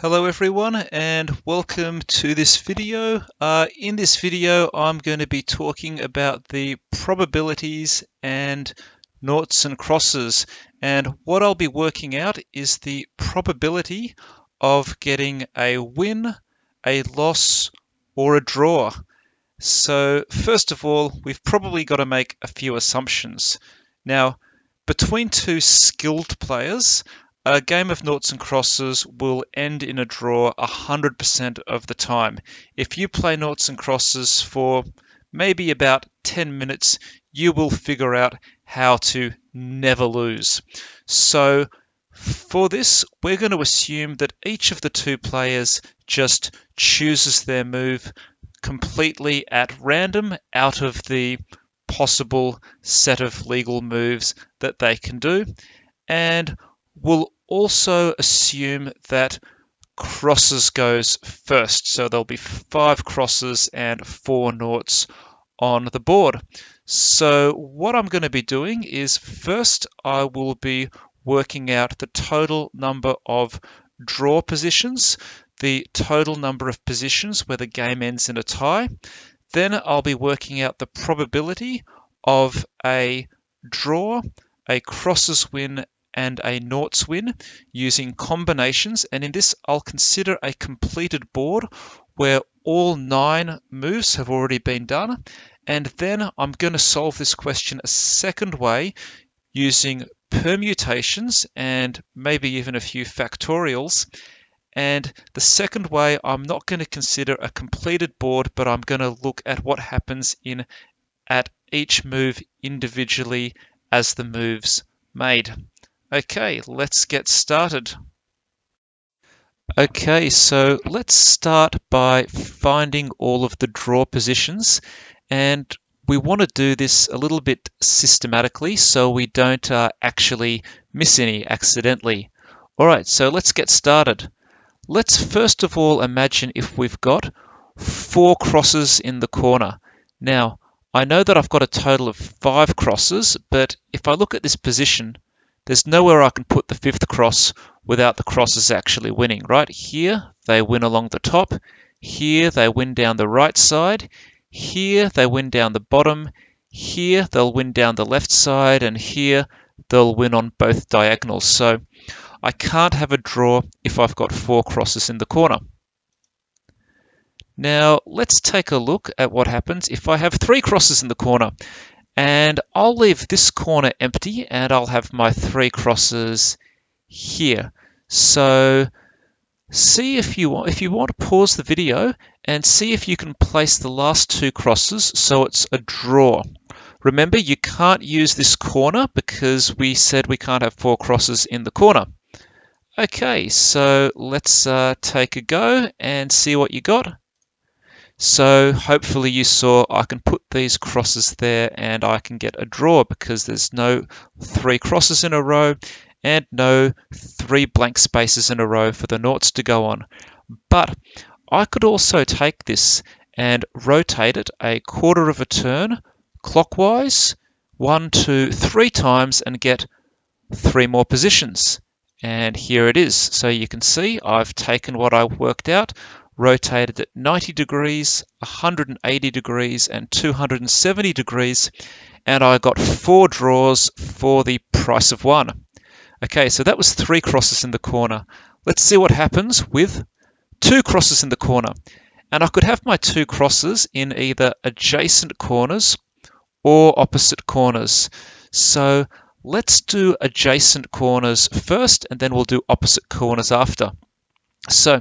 Hello everyone and welcome to this video. In this video I'm going to be talking about the probabilities and noughts and crosses, and what I'll be working out is the probability of getting a win, a loss or a draw. So first of all, we've probably got to make a few assumptions. Now, between two skilled players, a game of noughts and crosses will end in a draw 100% of the time. If you play noughts and crosses for maybe about 10 minutes, you will figure out how to never lose. So for this, we're going to assume that each of the two players just chooses their move completely at random out of the possible set of legal moves that they can do. And we'll also assume that crosses goes first. So there'll be 5 crosses and 4 noughts on the board. So what I'm going to be doing is first I will be working out the total number of draw positions, the total number of positions where the game ends in a tie. Then I'll be working out the probability of a draw, a crosses win, and a noughts win using combinations. And in this, I'll consider a completed board where all 9 moves have already been done. And then I'm going to solve this question a second way using permutations and maybe even a few factorials. And the second way, I'm not going to consider a completed board, but I'm going to look at what happens at each move individually as the moves made. Okay, let's get started. Okay, so let's start by finding all of the draw positions, and we want to do this a little bit systematically so we don't actually miss any accidentally. All right, so let's get started. Let's first of all imagine if we've got 4 crosses in the corner. Now, I know that I've got a total of 5 crosses, but if I look at this position, there's nowhere I can put the 5th cross without the crosses actually winning, right? Here, they win along the top. Here, they win down the right side. Here, they win down the bottom. Here, they'll win down the left side. And here, they'll win on both diagonals. So I can't have a draw if I've got 4 crosses in the corner. Now, let's take a look at what happens if I have 3 crosses in the corner. And I'll leave this corner empty and I'll have my 3 crosses here. So see if you want to pause the video and see if you can place the last 2 crosses so it's a draw. Remember, you can't use this corner because we said we can't have 4 crosses in the corner. Okay, so let's take a go and see what you got. So hopefully you saw I can put these crosses there and I can get a draw because there's no 3 crosses in a row and no 3 blank spaces in a row for the noughts to go on. But I could also take this and rotate it a quarter of a turn clockwise 1, 2, 3 times and get 3 more positions. And here it is. So you can see I've taken what I worked out, rotated it 90 degrees, 180 degrees, and 270 degrees, and I got 4 draws for the price of 1. Okay, so that was 3 crosses in the corner. Let's see what happens with 2 crosses in the corner. And I could have my 2 crosses in either adjacent corners or opposite corners. So let's do adjacent corners first, and then we'll do opposite corners after. So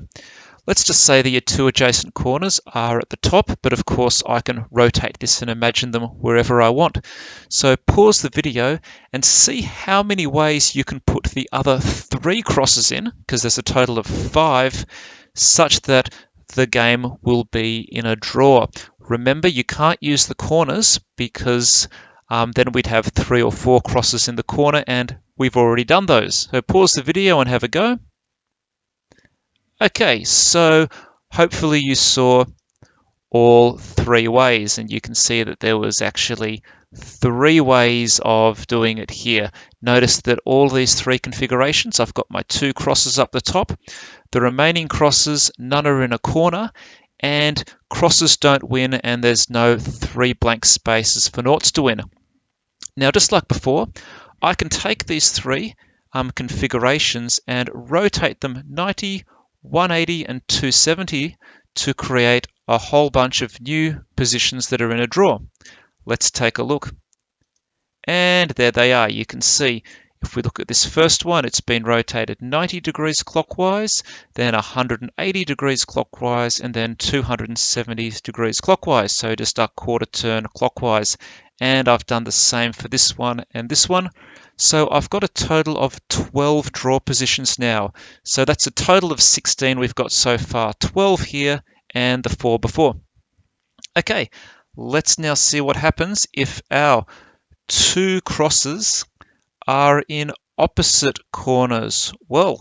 let's just say that your 2 adjacent corners are at the top, but of course I can rotate this and imagine them wherever I want. So pause the video and see how many ways you can put the other 3 crosses in, because there's a total of 5, such that the game will be in a draw. Remember, you can't use the corners because then we'd have 3 or 4 crosses in the corner, and we've already done those. So pause the video and have a go. Okay, so hopefully you saw all 3 ways, and you can see that there was actually three ways of doing it here. Notice that all these three configurations, I've got my two crosses up the top. The remaining crosses, none are in a corner, and crosses don't win, and there's no three blank spaces for noughts to win. Now, just like before, I can take these three configurations and rotate them 90, 180, and 270 to create a whole bunch of new positions that are in a draw. Let's take a look. And there they are. You can see if we look at this first one, it's been rotated 90 degrees clockwise, then 180 degrees clockwise, and then 270 degrees clockwise. So just a quarter turn clockwise. And I've done the same for this one and this one. So I've got a total of 12 draw positions now. So that's a total of 16 we've got so far. 12 here and the 4 before. Okay, let's now see what happens if our two crosses are in opposite corners. Well,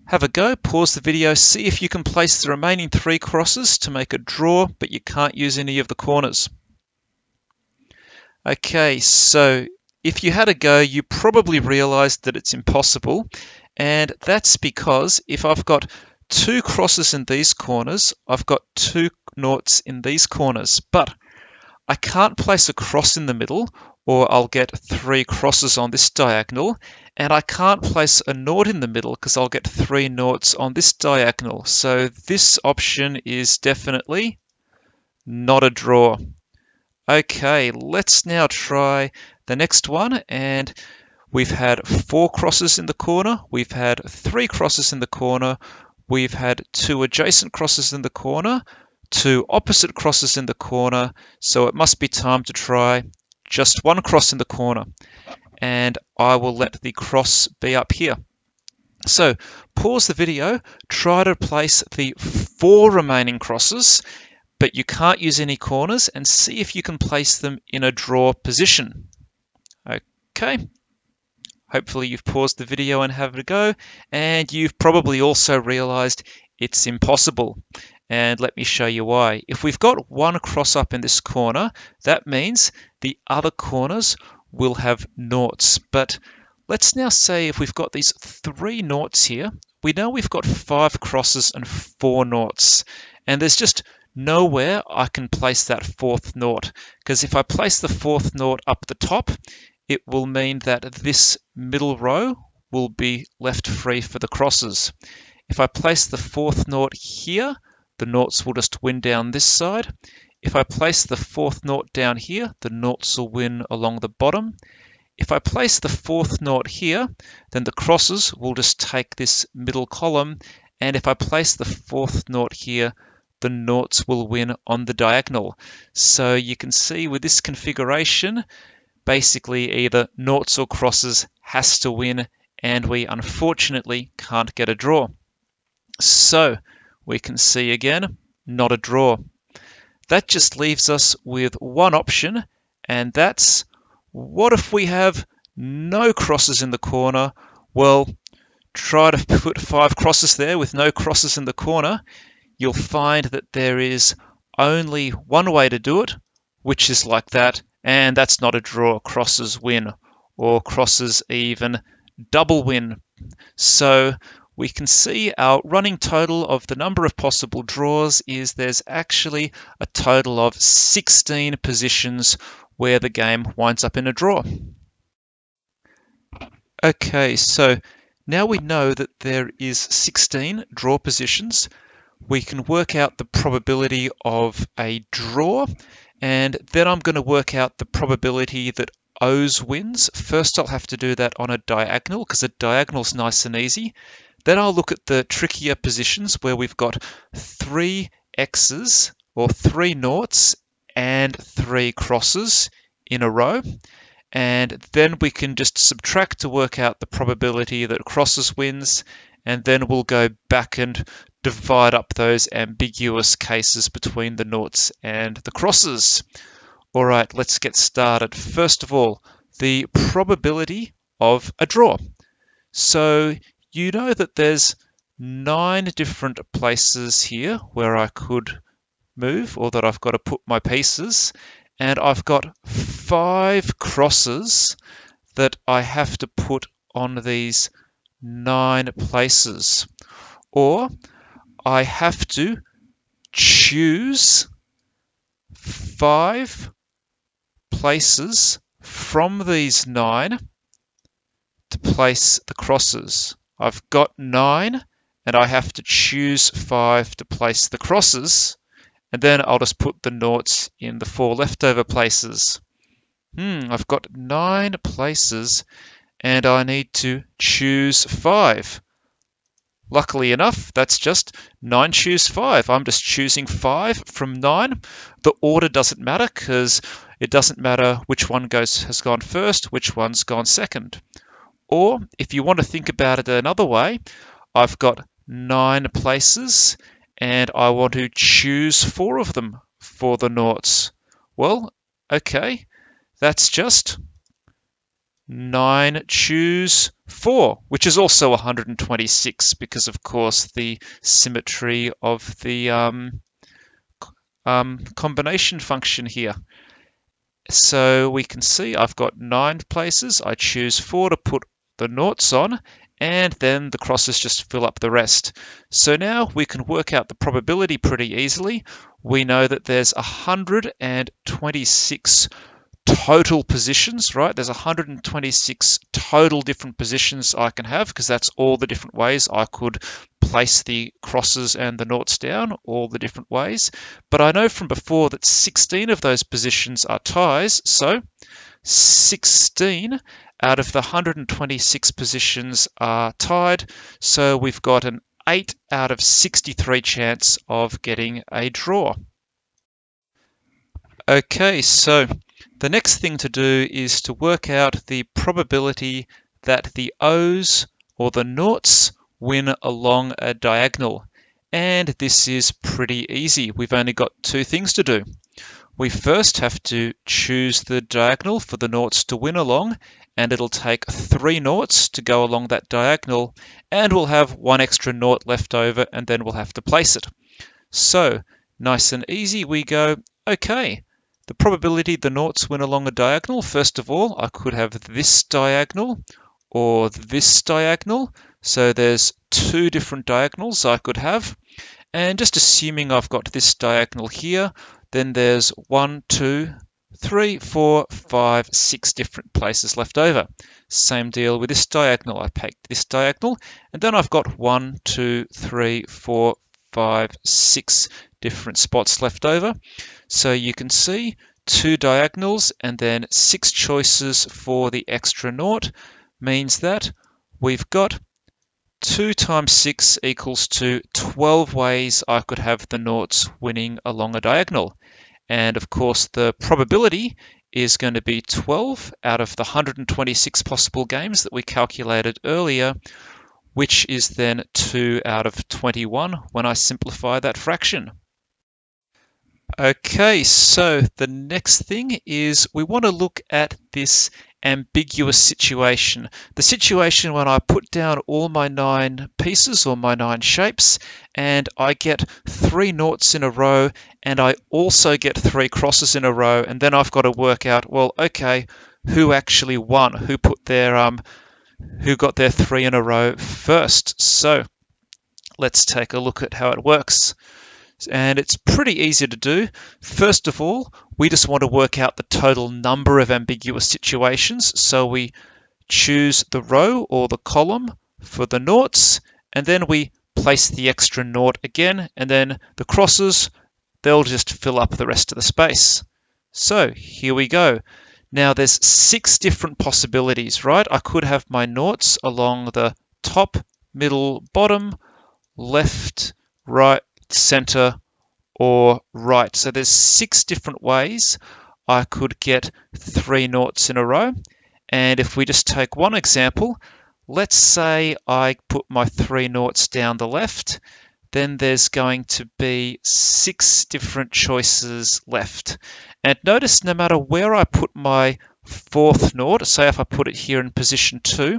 have a go, pause the video, see if you can place the remaining three crosses to make a draw, but you can't use any of the corners. Okay, so if you had a go, you probably realized that it's impossible, and that's because if I've got two crosses in these corners, I've got two noughts in these corners, but I can't place a cross in the middle, or I'll get three crosses on this diagonal, and I can't place a nought in the middle because I'll get three noughts on this diagonal. So this option is definitely not a draw. Okay, let's now try the next one, and we've had four crosses in the corner, we've had three crosses in the corner, we've had two adjacent crosses in the corner, two opposite crosses in the corner, so it must be time to try just one cross in the corner, and I will let the cross be up here. So pause the video, try to place the four remaining crosses, but you can't use any corners, and see if you can place them in a draw position. Okay, hopefully you've paused the video and have a go, and you've probably also realized it's impossible. And let me show you why. If we've got one cross up in this corner, that means the other corners will have noughts. But let's now say if we've got these three noughts here, we know we've got five crosses and four noughts. And there's just nowhere I can place that fourth nought, because if I place the fourth nought up the top, it will mean that this middle row will be left free for the crosses. If I place the fourth nought here, the noughts will just win down this side. If I place the fourth nought down here, the noughts will win along the bottom. If I place the fourth nought here, then the crosses will just take this middle column. And if I place the fourth nought here, the noughts will win on the diagonal. So you can see with this configuration, basically either noughts or crosses has to win, and we unfortunately can't get a draw. So we can see again, not a draw. That just leaves us with one option, and that's, what if we have no crosses in the corner? Well, try to put five crosses there with no crosses in the corner. You'll find that there is only one way to do it, which is like that, and that's not a draw. Crosses win, or crosses even double win. So we can see our running total of the number of possible draws is there's actually a total of 16 positions where the game winds up in a draw. Okay, so now we know that there is 16 draw positions. We can work out the probability of a draw, and then I'm going to work out the probability that O's wins. First, I'll have to do that on a diagonal, because a diagonal is nice and easy. Then I'll look at the trickier positions where we've got three X's, or three noughts, and three crosses in a row. And then we can just subtract to work out the probability that crosses wins, and then we'll go back and divide up those ambiguous cases between the noughts and the crosses. All right, let's get started. First of all, the probability of a draw. So you know that there's 9 different places here where I could move, or that I've got to put my pieces. and I've got 5 crosses that I have to put on these 9 places. Or I have to choose 5 places from these 9 to place the crosses. I've got 9 and I have to choose 5 to place the crosses, and then I'll just put the noughts in the 4 leftover places. I've got 9 places and I need to choose 5. Luckily enough, that's just 9 choose 5. I'm just choosing 5 from 9. The order doesn't matter because it doesn't matter which one has gone first, which one's gone second. Or if you want to think about it another way, I've got 9 places and I want to choose 4 of them for the noughts. Well, okay, that's just 9 choose 4, which is also 126 because, of course, the symmetry of the combination function here. So we can see I've got 9 places. I choose 4 to put the noughts on, and then the crosses just fill up the rest. So now we can work out the probability pretty easily. We know that there's 126 total positions, right? There's 126 total different positions I can have, because that's all the different ways I could place the crosses and the noughts down, all the different ways. But I know from before that 16 of those positions are ties, so 16 out of the 126 positions are tied, so we've got an 8 out of 63 chance of getting a draw. Okay, so the next thing to do is to work out the probability that the O's or the noughts win along a diagonal. And this is pretty easy. We've only got 2 things to do. We first have to choose the diagonal for the noughts to win along, and it'll take 3 noughts to go along that diagonal, and we'll have 1 extra nought left over, and then we'll have to place it. So, nice and easy, we go, okay, the probability the noughts win along a diagonal, first of all, I could have this diagonal or this diagonal. So there's 2 different diagonals I could have. And just assuming I've got this diagonal here, then there's 1, 2, 3, 4, 5, 6 different places left over. Same deal with this diagonal. I picked this diagonal, and then I've got 1, 2, 3, 4, 5, 6 different spots left over. So you can see 2 diagonals and then 6 choices for the extra nought means that we've got 2 times 6 equals to 12 ways I could have the noughts winning along a diagonal. And of course, the probability is going to be 12 out of the 126 possible games that we calculated earlier, which is then 2 out of 21 when I simplify that fraction. Okay, so the next thing is we want to look at this ambiguous situation. The situation when I put down all my 9 pieces or my 9 shapes and I get 3 noughts in a row and I also get 3 crosses in a row, and then I've got to work out, well, okay, who actually won? Who got their 3 in a row first? So let's take a look at how it works. And it's pretty easy to do. First of all, we just want to work out the total number of ambiguous situations. So we choose the row or the column for the noughts, and then we place the extra nought again, and then the crosses, they'll just fill up the rest of the space. So here we go. Now there's 6 different possibilities, right? I could have my noughts along the top, middle, bottom, left, right, center, or right. So there's 6 different ways I could get 3 noughts in a row. And if we just take one example, let's say I put my 3 noughts down the left, then there's going to be 6 different choices left. And notice no matter where I put my 4th nought, say if I put it here in position 2,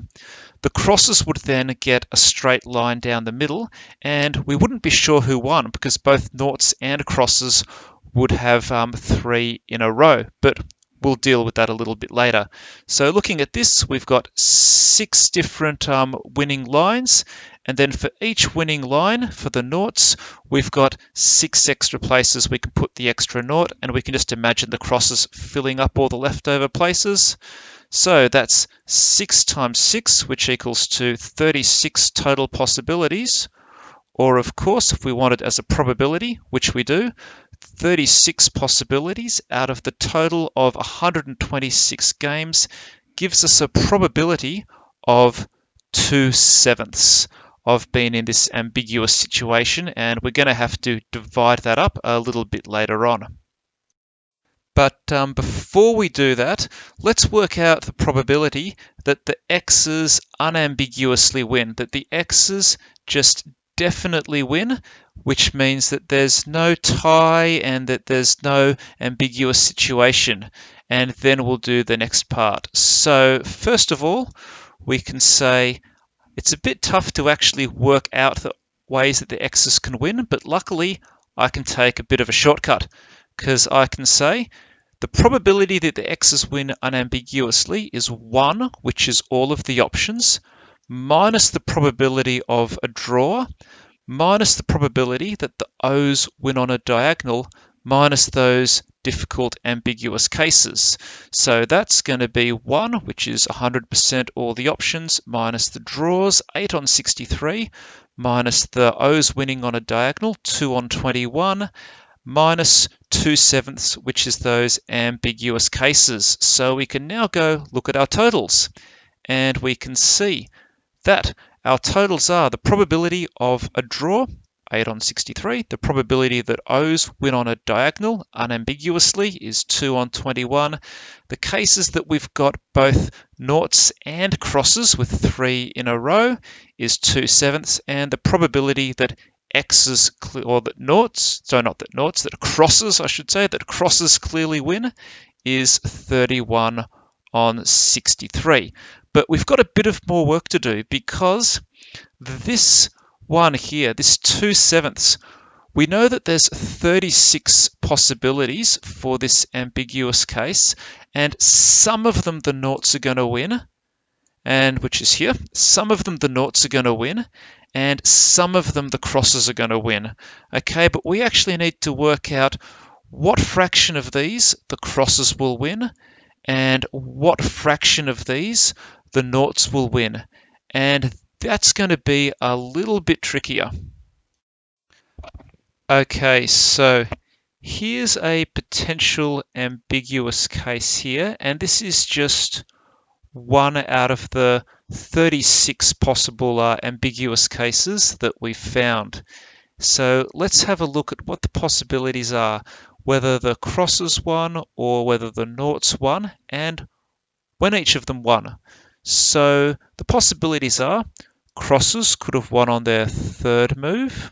the crosses would then get a straight line down the middle, and we wouldn't be sure who won because both noughts and crosses would have 3 in a row, but we'll deal with that a little bit later. So looking at this, we've got 6 different winning lines, and then for each winning line for the noughts, we've got 6 extra places we can put the extra nought, and we can just imagine the crosses filling up all the leftover places. So that's 6 times 6, which equals to 36 total possibilities. Or of course, if we want it as a probability, which we do, 36 possibilities out of the total of 126 games gives us a probability of 2/7 of being in this ambiguous situation, and we're going to have to divide that up a little bit later on. But before we do that, let's work out the probability that the x's unambiguously win, that the x's just definitely win, which means that there's no tie and that there's no ambiguous situation. And then we'll do the next part. So first of all, we can say it's a bit tough to actually work out the ways that the x's can win, but luckily I can take a bit of a shortcut, because I can say the probability that the x's win unambiguously is 1, which is all of the options, minus the probability of a draw, minus the probability that the O's win on a diagonal, minus those difficult ambiguous cases. So that's going to be 1, which is 100% all the options, minus the draws, 8 on 63, minus the O's winning on a diagonal, 2 on 21, minus 2/7, which is those ambiguous cases. So we can now go look at our totals, and we can see that our totals are the probability of a draw, 8 on 63. The probability that O's win on a diagonal unambiguously is 2 on 21. The cases that we've got both noughts and crosses with 3 in a row is 2/7, and the probability that x's or that noughts, so not that noughts, that crosses, I should say, that crosses clearly win is 31 on 63. But we've got a bit of more work to do, because this one here, this 2/7, we know that there's 36 possibilities for this ambiguous case, and some of them the noughts are going to win, and which is here. Some of them the noughts are going to win, and some of them the crosses are going to win. Okay, but we actually need to work out what fraction of these the crosses will win, and what fraction of these the noughts will win. And that's going to be a little bit trickier. Okay, so here's a potential ambiguous case here, and this is just one out of the 36 possible ambiguous cases that we've found. So let's have a look at what the possibilities are, whether the crosses won or whether the noughts won, and when each of them won. So the possibilities are crosses could have won on their third move.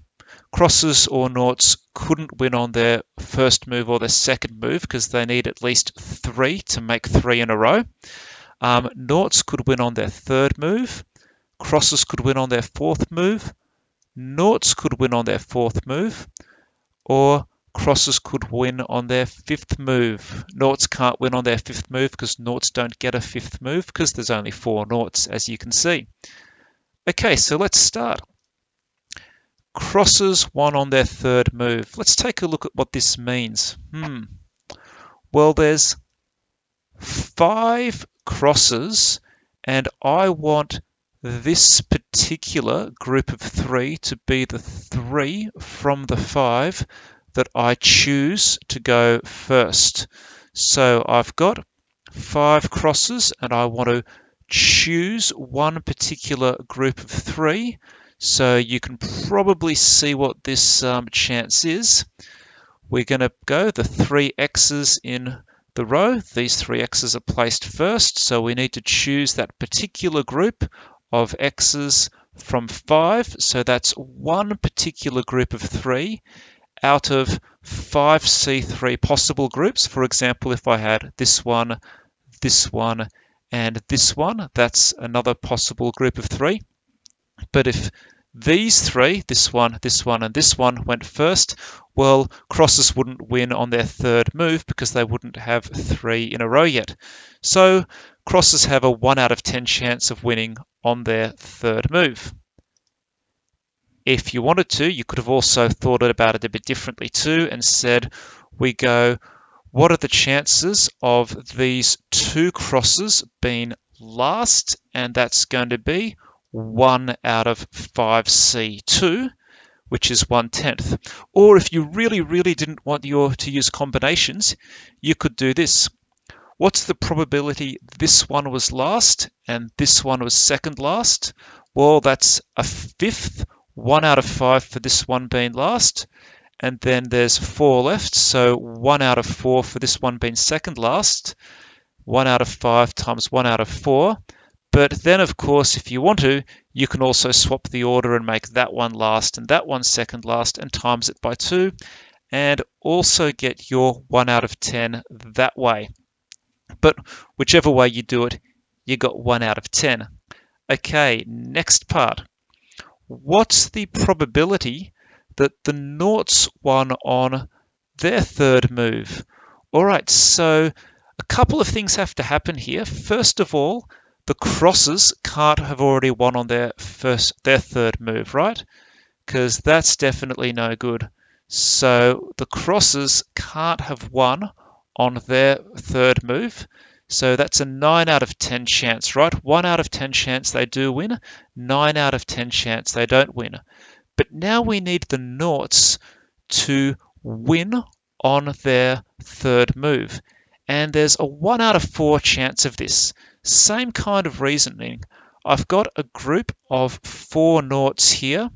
Crosses or noughts couldn't win on their first move or their second move, because they need at least 3 to make 3 in a row. Noughts could win on their third move. Crosses could win on their fourth move. Noughts could win on their fourth move. Or crosses could win on their fifth move. Noughts can't win on their fifth move because noughts don't get a fifth move, because there's only 4 noughts, as you can see. Okay, so let's start. Crosses won on their third move. Let's take a look at what this means. Well, there's 5 crosses, and I want this particular group of 3 to be the 3 from the 5 that I choose to go first. So I've got 5 crosses, and I want to choose one particular group of 3. So you can probably see what this chance is. We're going to go the 3 x's in the row. These 3 x's are placed first, so we need to choose that particular group of x's from 5. So that's one particular group of 3 out of 5 C3 possible groups. For example, if I had this one, and this one, that's another possible group of 3. But if these three, this one, and this one, went first, well, crosses wouldn't win on their third move because they wouldn't have 3 in a row yet. So crosses have a 1 out of 10 chance of winning on their third move. If you wanted to, you could have also thought about it a bit differently too and said, we go, what are the chances of these 2 crosses being last? And that's going to be 1 out of 5C2, which is 1/10. Or if you really didn't want to use combinations, you could do this. What's the probability this one was last and this one was second last? Well, that's a fifth, 1 out of 5 for this one being last. And then there's 4 left, so 1 out of 4 for this one being second last. 1 out of 5 times 1 out of 4. But then, of course, if you want to, you can also swap the order and make that one last and that one second last and times it by 2, and also get your 1 out of 10 that way. But whichever way you do it, you got 1 out of 10. Okay, next part. What's the probability that the Noughts won on their third move? All right, so a couple of things have to happen here. First of all, the crosses can't have already won on their third move, right? Because that's definitely no good. So the crosses can't have won on their third move. So that's a 9 out of 10 chance, right? 1 out of 10 chance they do win, 9 out of 10 chance they don't win. But now we need the Noughts to win on their third move. And there's a 1 out of 4 chance of this. Same kind of reasoning. I've got a group of 4 Noughts here.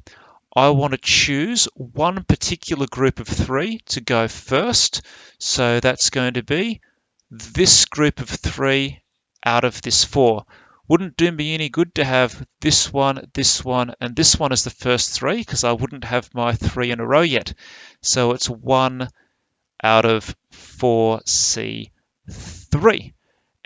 I want to choose one particular group of 3 to go first. So that's going to be this group of 3 out of this 4. Wouldn't do me any good to have this one, and this one as the first 3 because I wouldn't have my 3 in a row yet. So it's 1 out of 4C3.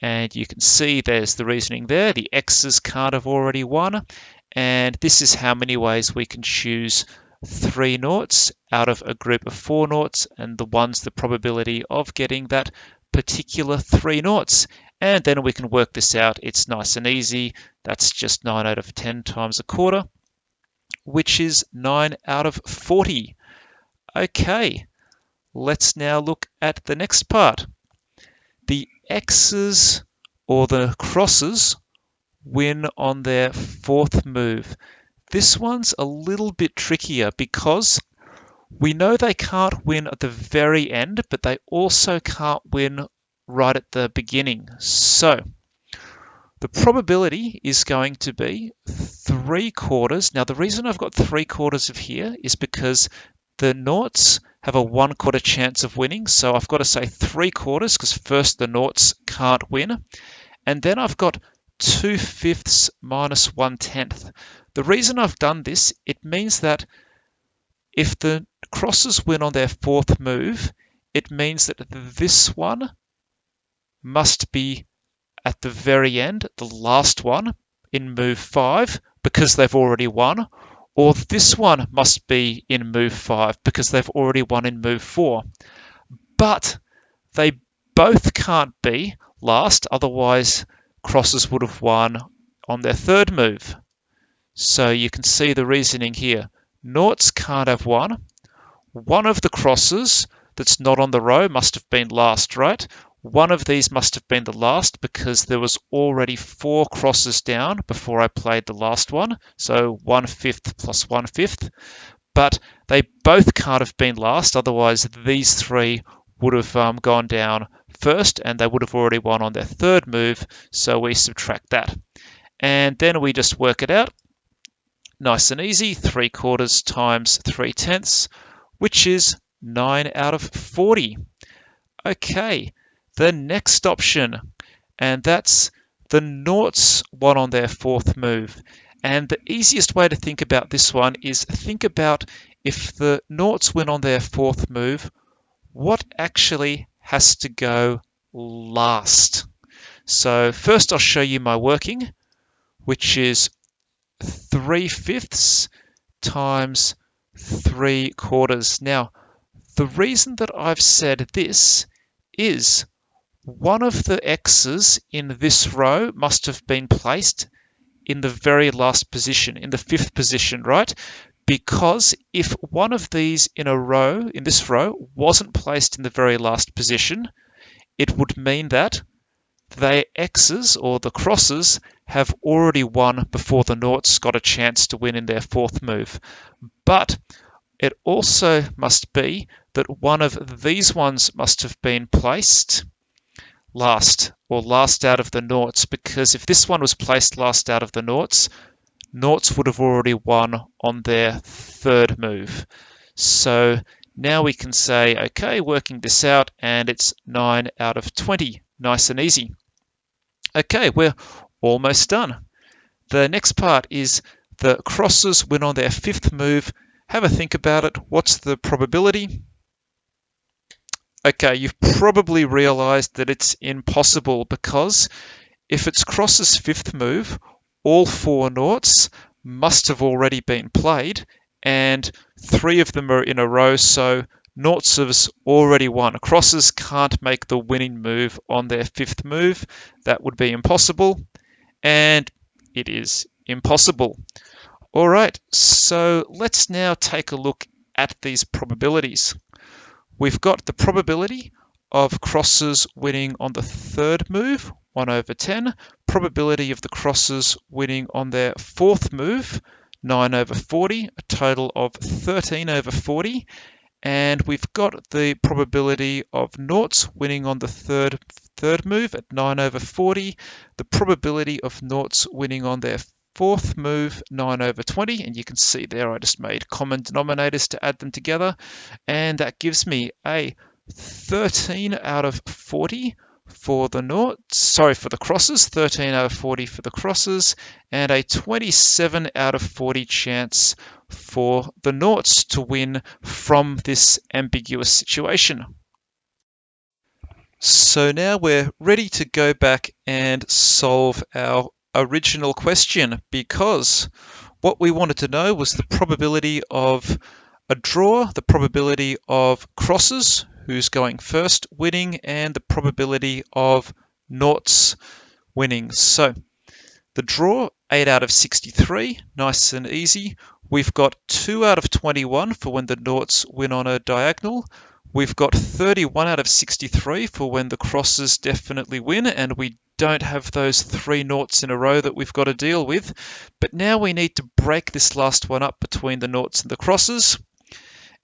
And you can see there's the reasoning there. The X's can't have already won. And this is how many ways we can choose 3 Noughts out of a group of 4 Noughts, and the 1's the probability of getting that particular 3 Noughts. And then we can work this out. It's nice and easy. That's just 9 out of 10 times a quarter, which is 9 out of 40. Okay, let's now look at the next part. The X's or the crosses win on their fourth move. This one's a little bit trickier because we know they can't win at the very end, but they also can't win right at the beginning. So the probability is going to be 3/4. Now the reason I've got 3/4 of here is because the Noughts have a 1/4 chance of winning. So I've got to say 3/4 because first the Noughts can't win. And then I've got 2/5 minus 1/10. The reason I've done this, it means that if the crosses win on their fourth move, it means that this one must be at the very end, the last one in move 5, because they've already won, or this one must be in move 5 because they've already won in move 4. But they both can't be last, otherwise crosses would have won on their third move. So you can see the reasoning here. Noughts can't have won. One of the crosses that's not on the row must have been last, right? One of these must have been the last because there was already 4 crosses down before I played the last one. So 1/5 plus 1/5. But they both can't have been last, otherwise these 3 would have gone down first and they would have already won on their third move. So we subtract that. And then we just work it out. Nice and easy, 3/4 times 3/10, which is 9 out of 40. Okay, the next option, and that's the Noughts won on their fourth move. And the easiest way to think about this one is think about if the Noughts win on their fourth move, what actually has to go last? So first I'll show you my working, which is 3/5 times 3/4. Now, the reason that I've said this is one of the x's in this row must have been placed in the very last position, in the 5th position, right? Because if one of these in this row, wasn't placed in the very last position, it would mean that the x's, or the crosses, have already won before the noughts got a chance to win in their 4th move. But it also must be that one of these ones must have been placed last, or last out of the noughts, because if this one was placed last out of the noughts would have already won on their 3rd move. So now we can say, okay, working this out, and it's 9 out of 20. Nice and easy. Okay, we're almost done. The next part is the crosses win on their 5th move. Have a think about it. What's the probability? Okay, you've probably realized that it's impossible, because if it's crosses 5th move, all 4 noughts must have already been played, and 3 of them are in a row, so noughts have already won. Crosses can't make the winning move on their 5th move. That would be impossible, and it is impossible. All right, so let's now take a look at these probabilities. We've got the probability of crosses winning on the 3rd move, 1/10. Probability of the crosses winning on their 4th move, 9/40, a total of 13/40. And we've got the probability of noughts winning on the third move at 9/40. The probability of noughts winning on their 4th move, 9/20, and you can see there I just made common denominators to add them together, and that gives me a 13/40 for the crosses, 13/40 for the crosses, and a 27/40 chance for the noughts to win from this ambiguous situation. So now we're ready to go back and solve our original question, because what we wanted to know was the probability of a draw, the probability of crosses, who's going first, winning, and the probability of noughts winning. So the draw, 8 out of 63, nice and easy. We've got 2 out of 21 for when the noughts win on a diagonal. We've got 31 out of 63 for when the crosses definitely win, and we don't have those 3 noughts in a row that we've got to deal with. But now we need to break this last one up between the noughts and the crosses.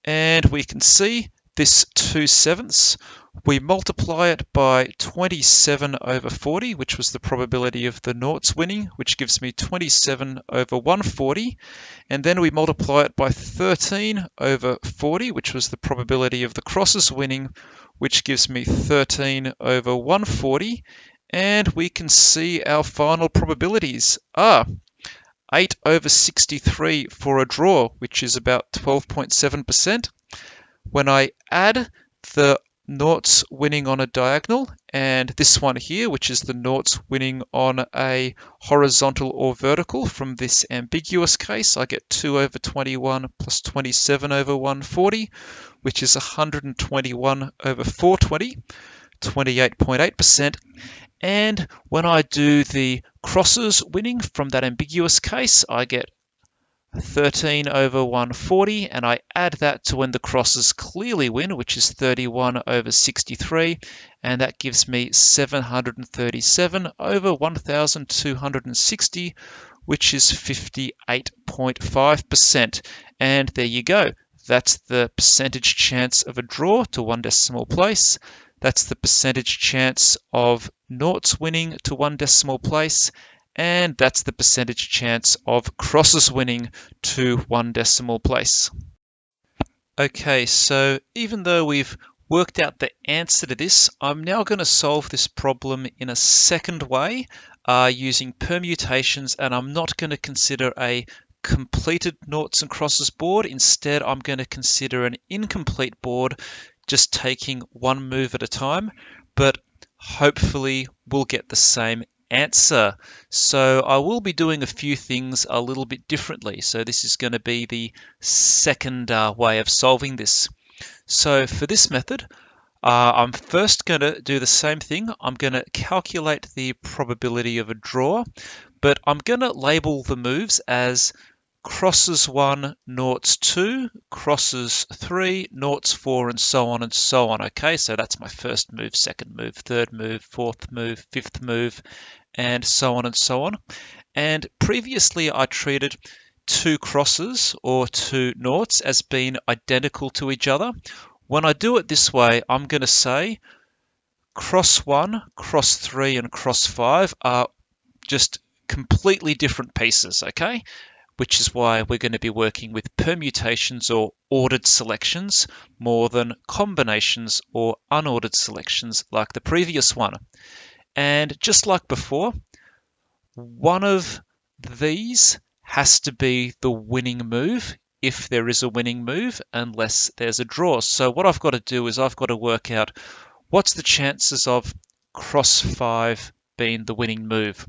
And we can see this 2/7. We multiply it by 27/40, which was the probability of the noughts winning, which gives me 27/140. And then we multiply it by 13/40, which was the probability of the crosses winning, which gives me 13/140. And we can see our final probabilities are 8/63 for a draw, which is about 12.7%. When I add the noughts winning on a diagonal, and this one here, which is the noughts winning on a horizontal or vertical from this ambiguous case, I get 2/21 plus 27/140, which is 121/420, 28.8%. And when I do the crosses winning from that ambiguous case, I get 13/140, and I add that to when the crosses clearly win, which is 31/63, and that gives me 737/1260, which is 58.5%. And there you go. That's the percentage chance of a draw to 1 decimal place. That's the percentage chance of noughts winning to 1 decimal place. And that's the percentage chance of crosses winning to 1 decimal place. Okay, so even though we've worked out the answer to this, I'm now going to solve this problem in a second way using permutations, and I'm not going to consider a completed noughts and crosses board. Instead, I'm going to consider an incomplete board, just taking one move at a time, but hopefully we'll get the same answer. So I will be doing a few things a little bit differently. So this is going to be the second way of solving this. So for this method, I'm first going to do the same thing. I'm going to calculate the probability of a draw, but I'm going to label the moves as crosses 1, noughts 2, crosses 3, noughts 4, and so on and so on. Okay, so that's my first move, second move, third move, fourth move, fifth move, and so on and so on. And previously I treated two crosses or two noughts as being identical to each other. When I do it this way, I'm going to say cross 1, cross 3, and cross 5 are just completely different pieces, okay? Which is why we're going to be working with permutations or ordered selections more than combinations or unordered selections like the previous one. And just like before, one of these has to be the winning move if there is a winning move, unless there's a draw. So what I've got to do is I've got to work out what's the chances of cross 5 being the winning move.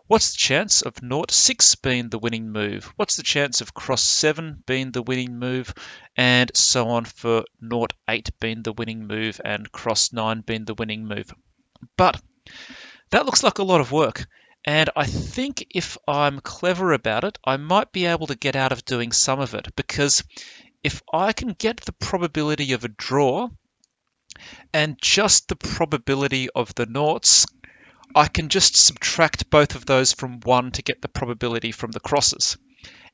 What's the chance of nought 6 being the winning move? What's the chance of cross 7 being the winning move? And so on for nought 8 being the winning move and cross 9 being the winning move. But that looks like a lot of work. And I think if I'm clever about it, I might be able to get out of doing some of it, because if I can get the probability of a draw and just the probability of the noughts, I can just subtract both of those from 1 to get the probability from the crosses.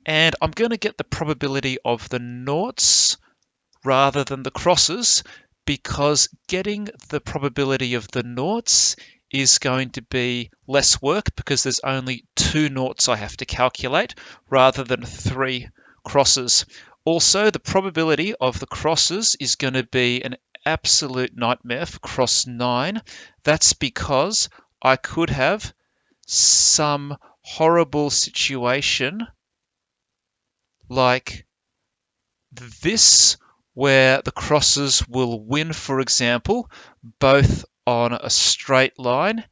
And I'm going to get the probability of the noughts rather than the crosses, because getting the probability of the noughts is going to be less work because there's only 2 noughts I have to calculate rather than 3 crosses. Also, the probability of the crosses is going to be an absolute nightmare for cross 9. That's because I could have some horrible situation like this, where the crosses will win, for example, both on a straight line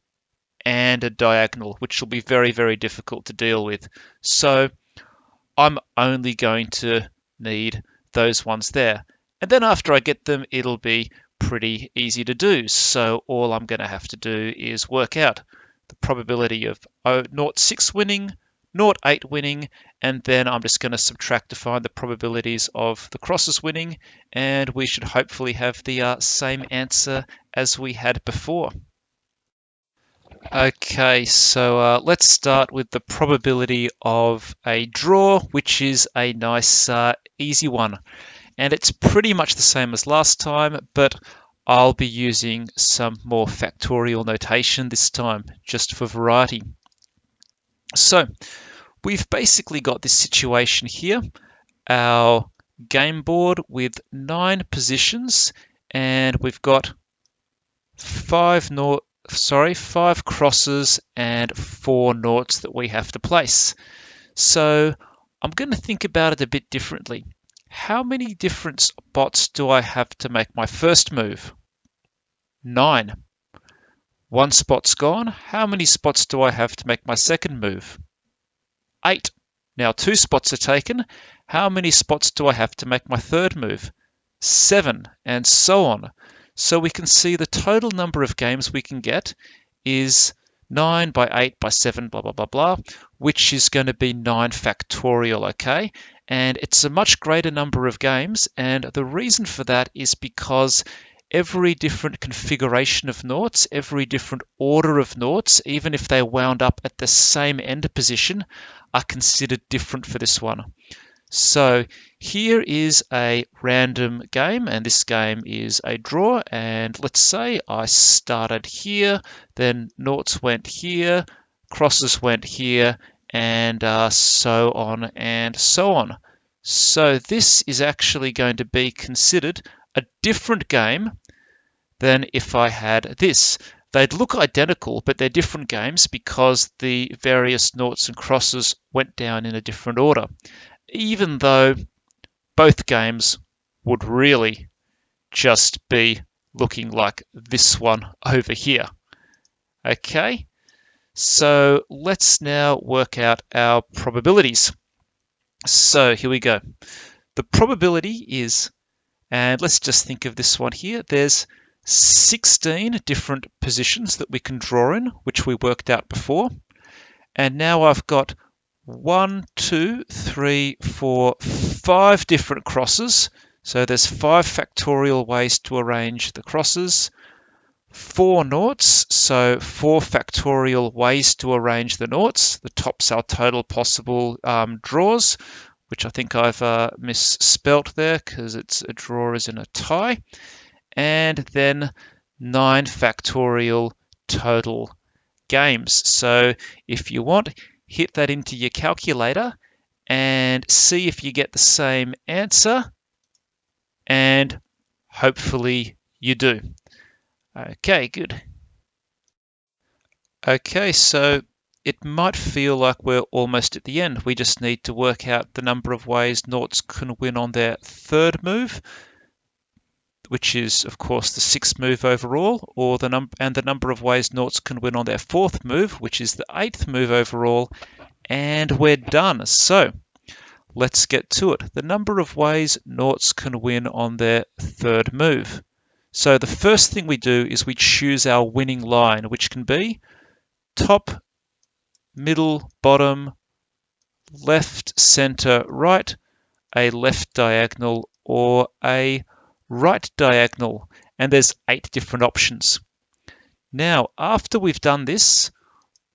and a diagonal, which will be very, very difficult to deal with. So I'm only going to need those ones there. And then after I get them, it'll be pretty easy to do. So all I'm going to have to do is work out the probability of 0.6 winning, 0.8 winning, and then I'm just going to subtract to find the probabilities of the crosses winning, and we should hopefully have the same answer as we had before. Okay, so let's start with the probability of a draw, which is a nice easy one. And it's pretty much the same as last time, but I'll be using some more factorial notation this time, just for variety. So we've basically got this situation here, our game board with 9 positions, and we've got 5 crosses and 4 noughts that we have to place. So I'm going to think about it a bit differently. How many different spots do I have to make my first move? 9. 1 spot's gone. How many spots do I have to make my second move? 8. Now 2 spots are taken. How many spots do I have to make my third move? 7, and so on. So we can see the total number of games we can get is 9 by 8 by 7, blah, blah, blah, blah, which is going to be 9 factorial, okay? And it's a much greater number of games, and the reason for that is because every different configuration of noughts, every different order of noughts, even if they wound up at the same end position, are considered different for this one. So here is a random game, and this game is a draw, and let's say I started here, then noughts went here, crosses went here, and so on and so on. So this is actually going to be considered a different game than if I had this. They'd look identical, but they're different games because the various noughts and crosses went down in a different order, even though both games would really just be looking like this one over here. Okay, So let's now work out our probabilities. So here we go. The probability is, and let's just think of this one here, there's 16 different positions that we can draw in, which we worked out before. And now I've got 1, 2, 3, 4, 5 different crosses. So there's 5 factorial ways to arrange the crosses. 4 noughts, so 4 factorial ways to arrange the noughts. The top's our total possible draws, which I think I've misspelt there because it's a draw as in a tie. And then 9 factorial total games. So if you want, hit that into your calculator and see if you get the same answer, and hopefully you do. Okay, good. Okay, so it might feel like we're almost at the end. We just need to work out the number of ways noughts can win on their third move, which is, of course, the 6th move overall, or the number of ways noughts can win on their 4th move, which is the 8th move overall, and we're done. So let's get to it. The number of ways noughts can win on their 3rd move. So the first thing we do is we choose our winning line, which can be top, middle, bottom, left, center, right, a left diagonal, or a right diagonal. And there's 8 different options. Now, after we've done this,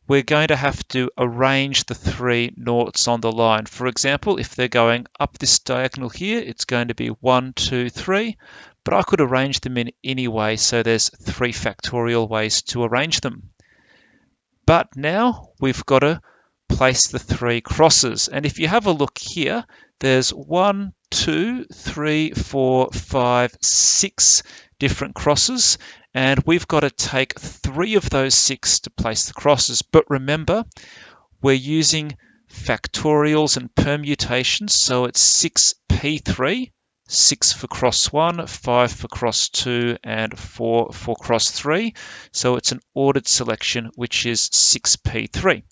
we're going to have to arrange the 3 noughts on the line. For example, if they're going up this diagonal here, it's going to be 1, 2, 3, but I could arrange them in any way, so there's 3 factorial ways to arrange them. But now we've got to place the 3 crosses. And if you have a look here, there's 1, 2, 3, 4, 5, 6 different crosses, and we've got to take 3 of those 6 to place the crosses. But remember, we're using factorials and permutations, so it's 6p3, 6 for cross 1, 5 for cross 2, and 4 for cross 3. So it's an ordered selection, which is 6p3.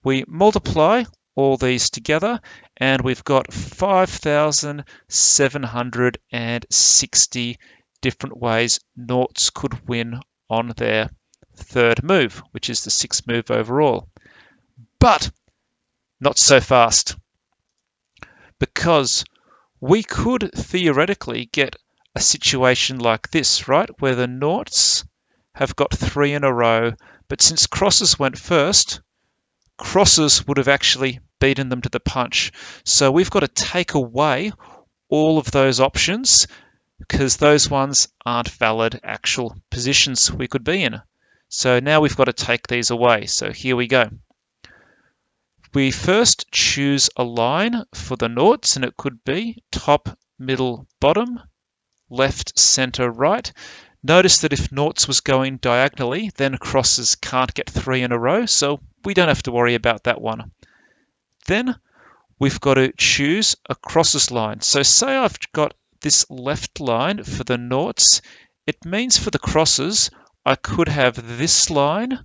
We multiply all these together, and we've got 5,760 different ways noughts could win on their 3rd move, which is the 6th move overall. But not so fast, because we could theoretically get a situation like this, right, where the noughts have got 3 in a row, but since crosses went first, crosses would have actually beaten them to the punch. So we've got to take away all of those options because those ones aren't valid actual positions we could be in. So now we've got to take these away. So here we go. We first choose a line for the noughts, and it could be top, middle, bottom, left, center, right. Notice that if noughts was going diagonally, then crosses can't get 3 in a row, so we don't have to worry about that one. Then we've got to choose a crosses line. So say I've got this left line for the noughts. It means for the crosses, I could have this line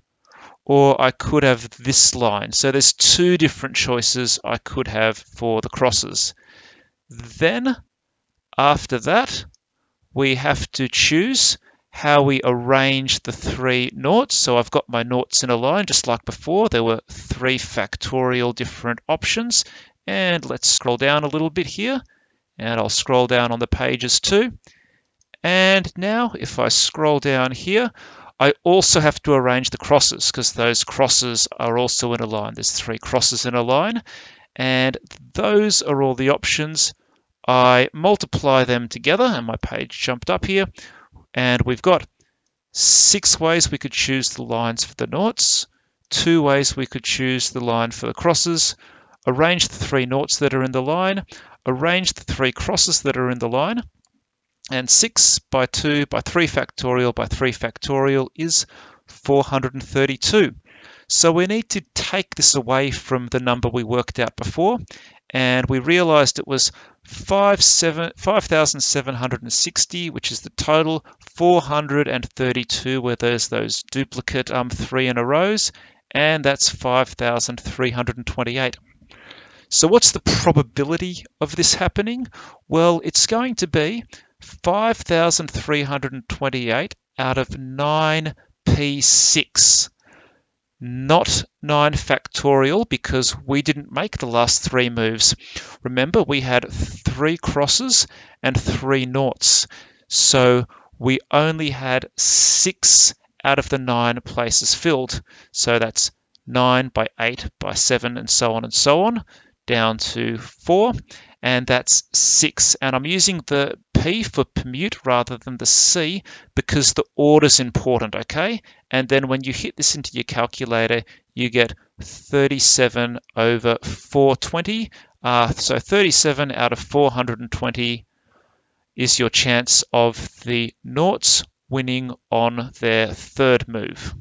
or I could have this line. So there's 2 different choices I could have for the crosses. Then after that, we have to choose how we arrange the 3 noughts. So I've got my noughts in a line, just like before. There were 3 factorial different options. And let's scroll down a little bit here. And I'll scroll down on the pages too. And now if I scroll down here, I also have to arrange the crosses because those crosses are also in a line. There's 3 crosses in a line. And those are all the options. I multiply them together, and my page jumped up here. And we've got 6 ways we could choose the lines for the noughts, 2 ways we could choose the line for the crosses, arrange the 3 noughts that are in the line, arrange the 3 crosses that are in the line, and 6 by 2 by 3 factorial is 432. So we need to take this away from the number we worked out before, and we realized it was 5,760, which is the total, 432 where there's those duplicate 3 in a rows, and that's 5,328. So what's the probability of this happening? Well, it's going to be 5,328 out of 9p6. Not 9 factorial, because we didn't make the last 3 moves. Remember, we had 3 crosses and 3 noughts. So we only had 6 out of the 9 places filled. So that's 9 by 8 by 7 and so on, down to 4. And that's 6. And I'm using the P for permute rather than the C because the order's important, okay? And then when you hit this into your calculator, you get 37 over 420. So 37 out of 420 is your chance of the noughts winning on their 3rd move.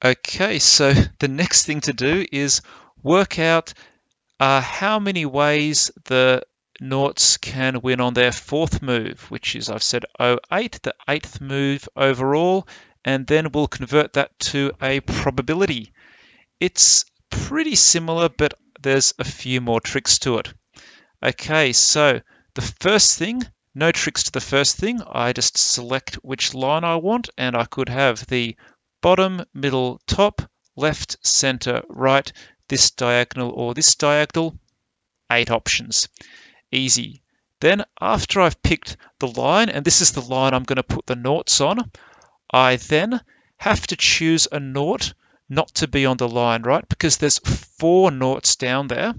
Okay, so the next thing to do is work out how many ways the noughts can win on their 4th move, which is, I've said 08, the 8th move overall, and then we'll convert that to a probability. It's pretty similar, but there's a few more tricks to it. Okay, so the first thing, no tricks to the first thing. I just select which line I want, and I could have the bottom, middle, top, left, center, right, this diagonal or this diagonal, 8 options. Easy. Then after I've picked the line, and this is the line I'm going to put the noughts on, I then have to choose a nought not to be on the line, right? Because there's 4 noughts down there,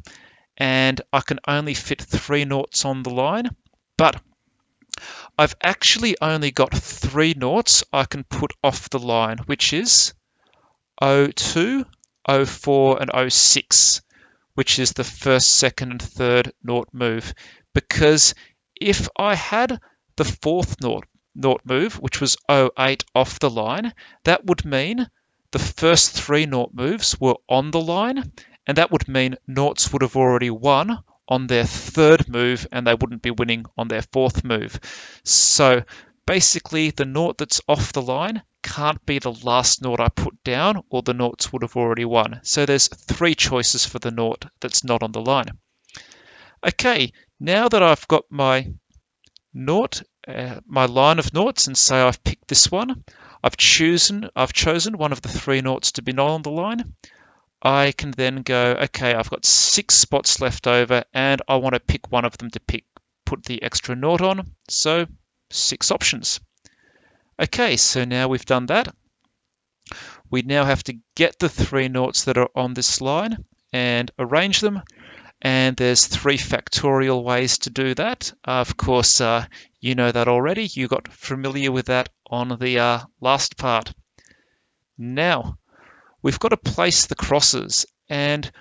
and I can only fit 3 noughts on the line. But I've actually only got 3 noughts I can put off the line, which is 02, 04, and 06, which is the 1st, 2nd, and 3rd nought move. Because if I had the 4th nought move, which was 08 off the line, that would mean the first 3 nought moves were on the line, and that would mean noughts would have already won on their 3rd move, and they wouldn't be winning on their 4th move. So basically, the nought that's off the line can't be the last nought I put down, or the noughts would have already won. So there's 3 choices for the nought that's not on the line. Okay, now that I've got my nought, my line of noughts, and say I've picked this one, I've chosen one of the 3 noughts to be not on the line. I can then go, okay, I've got 6 spots left over, and I want to pick one of them to put the extra nought on. So 6 options. Okay, so now we've done that. We now have to get the 3 noughts that are on this line and arrange them. And there's 3 factorial ways to do that. Of course, you know that already. You got familiar with that on the last part. Now, we've got to place the crosses, and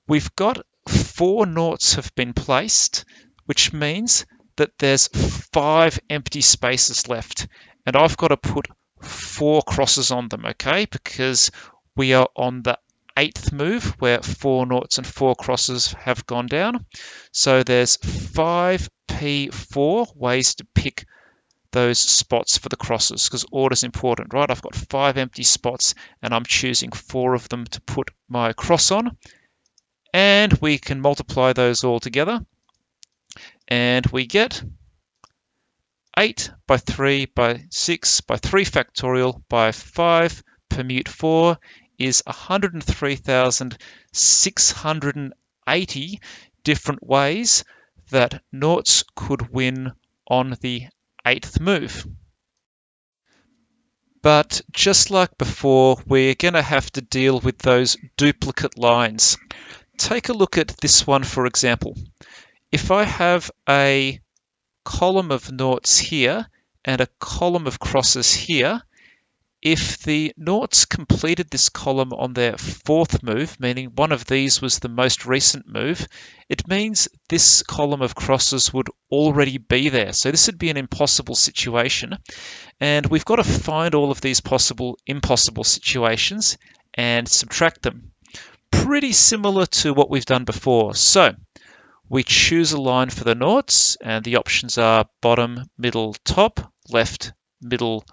we've got 4 noughts have been placed, which means that there's 5 empty spaces left, and I've got to put 4 crosses on them, okay? Because we are on the 8th move where 4 noughts and 4 crosses have gone down. So there's 5p4 ways to pick those spots for the crosses, because order is important, right? I've got 5 empty spots, and I'm choosing 4 of them to put my cross on. And we can multiply those all together, and we get 8 by 3 by 6 by 3 factorial by 5 permute 4 is 103,680 different ways that noughts could win on the 8th move. But just like before, we're going to have to deal with those duplicate lines. Take a look at this one, for example. If I have a column of noughts here and a column of crosses here, if the noughts completed this column on their 4th move, meaning one of these was the most recent move, it means this column of crosses would already be there. So this would be an impossible situation. And we've got to find all of these possible impossible situations and subtract them. Pretty similar to what we've done before. So we choose a line for the noughts, and the options are bottom, middle, top, left, middle,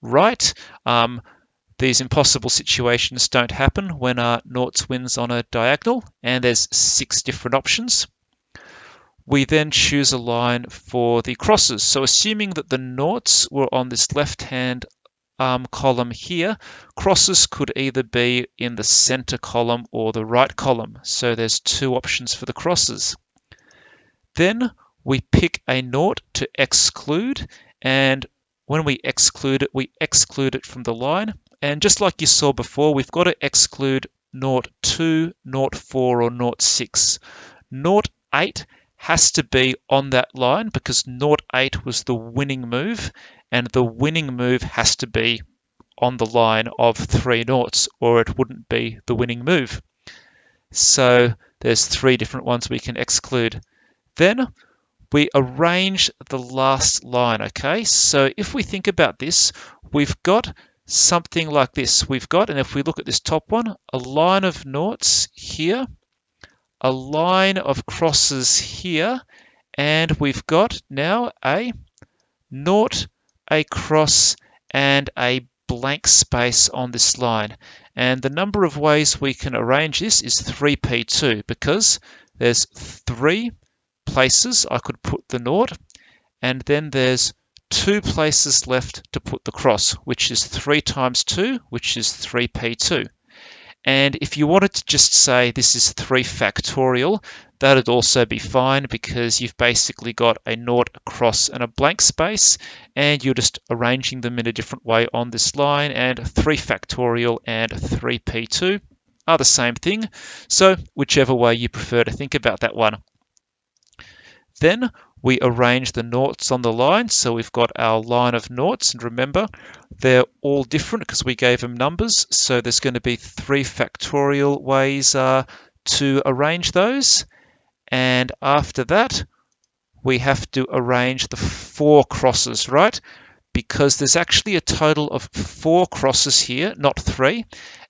right. These impossible situations don't happen when Noughts wins on a diagonal, and there's 6 different options. We then choose a line for the crosses. So assuming that the Noughts were on this left-hand column here, crosses could either be in the center column or the right column. So there's 2 options for the crosses. Then we pick a nought to exclude, and when we exclude it from the line. And just like you saw before, we've got to exclude nought 2, nought 4, or nought 6. Nought 8 has to be on that line because nought 8 was the winning move, and the winning move has to be on the line of 3 noughts, or it wouldn't be the winning move. So there's 3 different ones we can exclude. Then we arrange the last line, okay? So if we think about this, we've got something like this. We've got, and if we look at this top one, a line of noughts here, a line of crosses here, and we've got now a nought, a cross, and a blank space on this line. And the number of ways we can arrange this is 3p2 because there's 3 places I could put the nought, and then there's 2 places left to put the cross, which is 3 times 2, which is 3p2. And if you wanted to just say this is 3 factorial, that'd also be fine because you've basically got a nought, a cross, and a blank space, and you're just arranging them in a different way on this line, and 3 factorial and 3p2 are the same thing. So whichever way you prefer to think about that one. Then we arrange the noughts on the line. So we've got our line of noughts, and remember, they're all different because we gave them numbers. So there's going to be 3 factorial ways to arrange those. And after that, we have to arrange the 4 crosses, right? Because there's actually a total of 4 crosses here, not 3.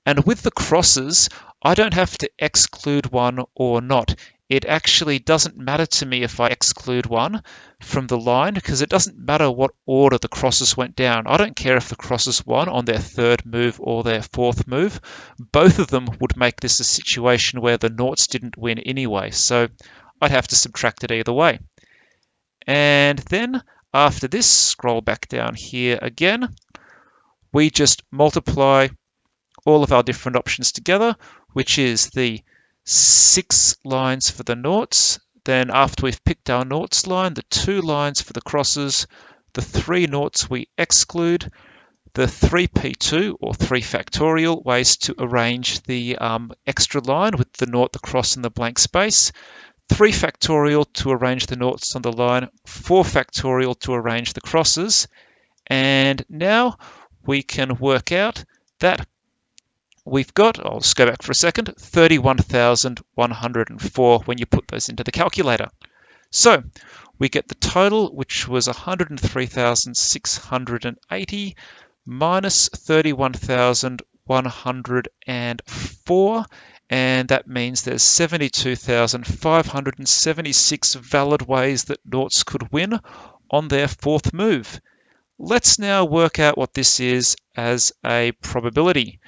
And with the crosses, I don't have to exclude one or not. It actually doesn't matter to me if I exclude one from the line because it doesn't matter what order the crosses went down. I don't care if the crosses won on their 3rd move or their 4th move. Both of them would make this a situation where the noughts didn't win anyway. So I'd have to subtract it either way. And then after this, scroll back down here again. We just multiply all of our different options together, which is the 6 lines for the noughts. Then after we've picked our noughts line, the 2 lines for the crosses, the 3 noughts we exclude, the 3p2 or 3 factorial ways to arrange the extra line with the nought, the cross, and the blank space, 3 factorial to arrange the noughts on the line, 4 factorial to arrange the crosses, and now we can work out that we've got, I'll just go back for a second, 31,104 when you put those into the calculator. So we get the total, which was 103,680 minus 31,104, and that means there's 72,576 valid ways that noughts could win on their 4th move. Let's now work out what this is as a probability.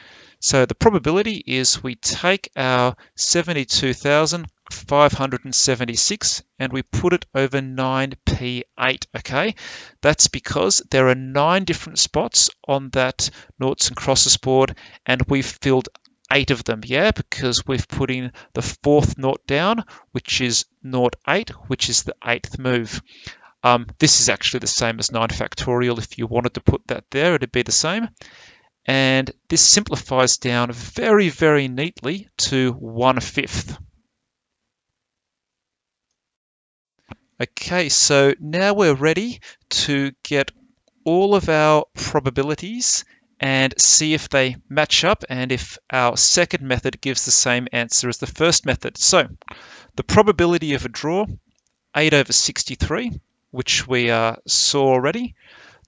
So the probability is we take our 72,576 and we put it over 9p8, okay? That's because there are 9 different spots on that noughts and crosses board, and we've filled 8 of them, yeah? Because we've put in the 4th nought down, which is nought 8, which is the 8th move. This is actually the same as 9 factorial. If you wanted to put that there, it'd be the same. And this simplifies down very, very neatly to 1/5. Okay, so now we're ready to get all of our probabilities and see if they match up and if our second method gives the same answer as the first method. So the probability of a draw, 8/63, which we saw already.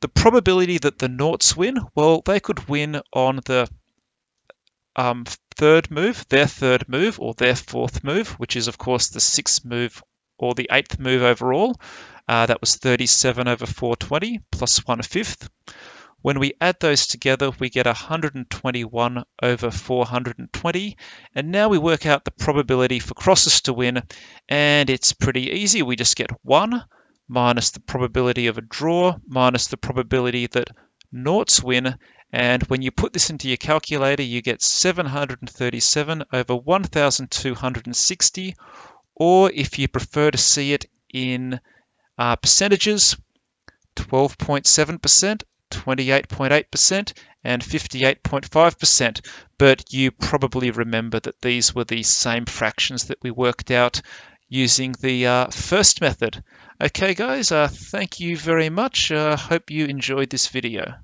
The probability that the noughts win, well, they could win on the 3rd move, their 3rd move, or their 4th move, which is, of course, the 6th move or the 8th move overall. That was 37/420 plus 1/5. When we add those together, we get 121 over 420. And now we work out the probability for crosses to win, and it's pretty easy. We just get 1 minus the probability of a draw minus the probability that noughts win. And when you put this into your calculator, you get 737 over 1,260, or if you prefer to see it in percentages, 12.7%, 28.8%, and 58.5%. But you probably remember that these were the same fractions that we worked out using the first method. Okay, guys, thank you very much. Hope you enjoyed this video.